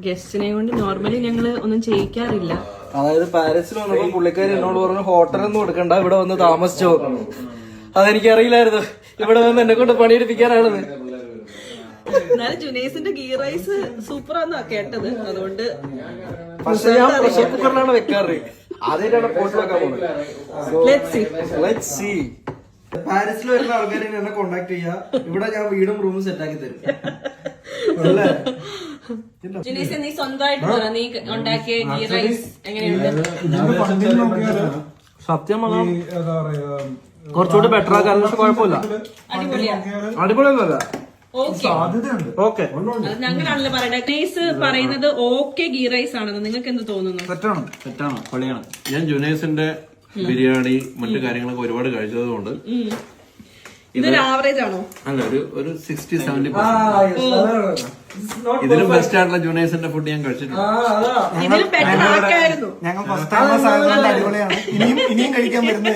ഗസ്റ്റിനെ കൊണ്ട് നോർമലി ഞങ്ങള് ഒന്നും ചെയ്യിക്കാറില്ല. അതായത് പാരീസിൽ വന്നപ്പോ പുള്ളിക്കാരി എന്നോട് പറഞ്ഞു ഹോട്ടലൊന്നും എടുക്കണ്ട, ഇവിടെ വന്ന് താമസിച്ചോ. അതെനിക്കറിയില്ലായിരുന്നു ഇവിടെ വന്ന് എന്നെ കൊണ്ട് പണിയെടുപ്പിക്കാനാണെന്ന്. എന്നാലും ജുനൈസിന്റെ ഗീ റൈസ് സൂപ്പറാന്നാ കേട്ടത്. അതുകൊണ്ട് പക്ഷെ ഞാൻ പ്രഷർ കുക്കറിലാണ് വെക്കാറ്. ആദ്യമായിട്ടാണ് പോട്ട് വെക്കാൻ പോകുന്നത്. പാരീസിൽ വരുന്ന ആൾക്കാരെ എന്നെ കോണ്ടാക്ട് ചെയ്യാ. ഇവിടെ ഞാൻ വീടും റൂമും സെറ്റ് ആക്കി തരും. ജുനൈസ്, നീ സ്വന്തമായിട്ട് പറ, നീ ഉണ്ടാക്കിയ ഗീ റൈസ് എങ്ങനെയുണ്ട്? സത്യം കുറച്ചുകൂടി ബെറ്റർ ആക്കാൻ കുഴപ്പമില്ല. അടിപൊളിയൊന്നുമല്ല. ഓക്കെ ഞങ്ങളാണല്ലോ പറയട്ടെ. ജുനൈസ് പറയുന്നത് ഓക്കെ ഗീ റൈസ് ആണെന്ന്. നിങ്ങൾക്ക് എന്ത് തോന്നുന്നു? തെറ്റാണ്, പൊളിയാണ്. ഞാൻ ജുനൈസിന്റെ ബിരിയാണി മറ്റു കാര്യങ്ങളൊക്കെ ഒരുപാട് കഴിച്ചതുകൊണ്ട് ഇതൊരു ആവറേജ് ആണോ? അല്ല, ഒരു 60-70%. ഇതിലും ബെസ്റ്റ് ആയിട്ടുള്ള ജുനൈസിന്റെ ഫുഡ് ഞാൻ കഴിച്ചിട്ടുണ്ട്. ഇതിലും ബെറ്റർ ആക്കായിരുന്നു. ഞങ്ങൾ ഫസ്റ്റ് ടൈം അടിപൊളിയാണ്. ഇനിയും കഴിക്കാൻ വരുന്നത്.